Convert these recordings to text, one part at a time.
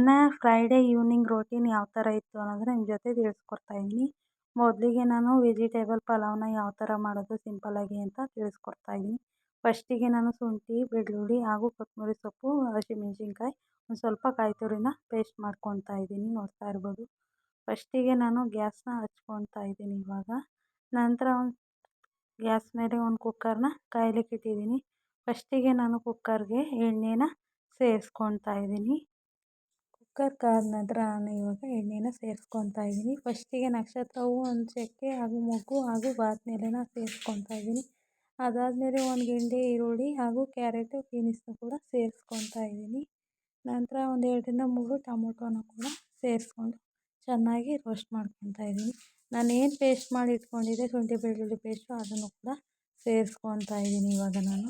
ನನ್ನ Friday evening routine ಯಾವ ಥರ ಇತ್ತು ಅನ್ನೋದನ್ನ ನಿಮ್ಮ ಜೊತೆ ತಿಳಿಸ್ಕೊಡ್ತಾ ಇದ್ದೀನಿ. ಮೊದಲಿಗೆ ನಾನು ವೆಜಿಟೇಬಲ್ ಪಲಾವ್ನ ಯಾವ ಥರ ಮಾಡೋದು ಸಿಂಪಲ್ಲಾಗಿ ಅಂತ ತಿಳಿಸ್ಕೊಡ್ತಾ ಇದ್ದೀನಿ. ಫಸ್ಟಿಗೆ ನಾನು ಶುಂಠಿ, ಬೆಳ್ಳುಳ್ಳಿ ಹಾಗೂ ಕೊತ್ತಂಬರಿ ಸೊಪ್ಪು, ಹಸಿಮೆಣಸಿನ್ಕಾಯಿ, ಒಂದು ಸ್ವಲ್ಪ ಕಾಯಿ ತುರಿನ ಪೇಸ್ಟ್ ಮಾಡ್ಕೊತಾ ಇದ್ದೀನಿ, ನೋಡ್ತಾ ಇರ್ಬೋದು. ಫಸ್ಟಿಗೆ ನಾನು ಗ್ಯಾಸ್ನ ಹಚ್ಕೊತಾ ಇದ್ದೀನಿ ಇವಾಗ. ನಂತರ ಗ್ಯಾಸ್ ಮೇಲೆ ಒಂದು ಕುಕ್ಕರ್ನ ಕಾಯ್ಲಿಕ್ಕೆ ಇಟ್ಟಿದ್ದೀನಿ. ಫಸ್ಟಿಗೆ ನಾನು ಕುಕ್ಕರ್ಗೆ ಎಣ್ಣೆನ ಸೇರಿಸ್ಕೊತಾ ಇದ್ದೀನಿ. ಕುಕ್ಕರ್ ಕಾದ ನಂತರ ನಾನು ಇವಾಗ ಎಣ್ಣೆನ ಸೇರಿಸ್ಕೊತಾ ಇದ್ದೀನಿ. ಫಸ್ಟಿಗೆ ನಕ್ಷತ್ರ ಹೂವು, ಒಂದು ಚಕ್ಕೆ ಹಾಗೂ ಮೊಗ್ಗು ಹಾಗೂ ಬಾತ್ನ ಎಲೆನ ಸೇರಿಸ್ಕೊತಾ ಇದ್ದೀನಿ. ಅದಾದಮೇಲೆ ಒಂದು ಗೆಡ್ಡೆ ಈರುಳ್ಳಿ ಹಾಗೂ ಕ್ಯಾರೆಟು, ಬೀನ್ಸ್ನ ಕೂಡ ಸೇರಿಸ್ಕೊತಾ ಇದ್ದೀನಿ. ನಂತರ ಒಂದು 2ರಿಂದ 3 ಟೊಮೊಟೊನ ಕೂಡ ಸೇರಿಸ್ಕೊಂಡು ಚೆನ್ನಾಗಿ ರೋಸ್ಟ್ ಮಾಡ್ಕೊತಾ ಇದ್ದೀನಿ. ನಾನು ಏನು ಪೇಸ್ಟ್ ಮಾಡಿ ಇಟ್ಕೊಂಡಿದ್ದೆ ಶುಂಠಿ ಬೆಳ್ಳುಳ್ಳಿ ಪೇಸ್ಟು, ಅದನ್ನು ಕೂಡ ಸೇರಿಸ್ಕೊತಾ ಇದ್ದೀನಿ ಇವಾಗ ನಾನು.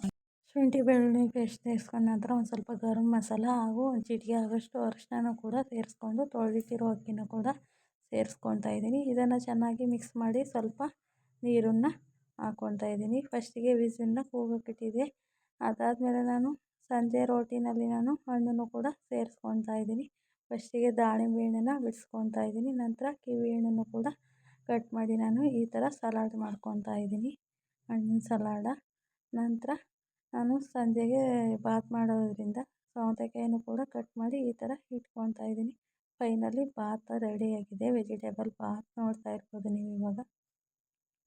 ಶುಂಠಿ ಬೆಳ್ಳುಳ್ಳಿ ಪೇಸ್ಟ್ ಸೇರಿಸ್ಕೊಂಡ ನಂತರ ಒಂದು ಸ್ವಲ್ಪ ಗರಂ ಮಸಾಲ ಹಾಗೂ ಒಂದು ಚಿಟಿಕೆ ಆಗೋಷ್ಟು ಅರಿಶಿನ ಕೂಡ ಸೇರಿಸ್ಕೊಂಡು ತೊಳೆದಿಟ್ಟಿರೋ ಅಕ್ಕಿನ ಕೂಡ ಸೇರಿಸ್ಕೊತಾ ಇದ್ದೀನಿ. ಇದನ್ನು ಚೆನ್ನಾಗಿ ಮಿಕ್ಸ್ ಮಾಡಿ ಸ್ವಲ್ಪ ನೀರನ್ನು ಹಾಕ್ಕೊತಾ ಇದ್ದೀನಿ. ಫಸ್ಟಿಗೆ ವಿಸಿಲನ್ನ ಕೂಗೋಕ್ಕಿಟ್ಟಿದ್ದೆ. ಅದಾದಮೇಲೆ ನಾನು ಸಂಜೆ ರೋಟಿನಲ್ಲಿ ನಾನು ಹಣ್ಣನ್ನು ಕೂಡ ಸೇರಿಸ್ಕೊತಾ ಇದ್ದೀನಿ. ಫಸ್ಟಿಗೆ ದಾಳಿಂಬೆ ಹಣ್ಣನ್ನು ಬಿಡಿಸ್ಕೊತಾ ಇದ್ದೀನಿ. ನಂತರ ಕಿವಿ ಹಣ್ಣನ್ನು ಕೂಡ ಕಟ್ ಮಾಡಿ ನಾನು ಈ ಥರ ಸಲಾಡ್ ಮಾಡ್ಕೊತಾ ಇದ್ದೀನಿ, ಹಣ್ಣಿನ ಸಲಾಡ. ನಂತರ ನಾನು ಸಂಜೆಗೆ ಬಾತ್ ಮಾಡೋದ್ರಿಂದ ಸೌತೆಕಾಯಿನೂ ಕೂಡ ಕಟ್ ಮಾಡಿ ಈ ಥರ ಇಟ್ಕೊತಾ ಇದ್ದೀನಿ. ಫೈನಲಿ ಬಾತ್ ರೆಡಿಯಾಗಿದೆ, ವೆಜಿಟೇಬಲ್ ಬಾತ್ ನೋಡ್ತಾ ಇರ್ಬೋದು ನೀವು ಇವಾಗ.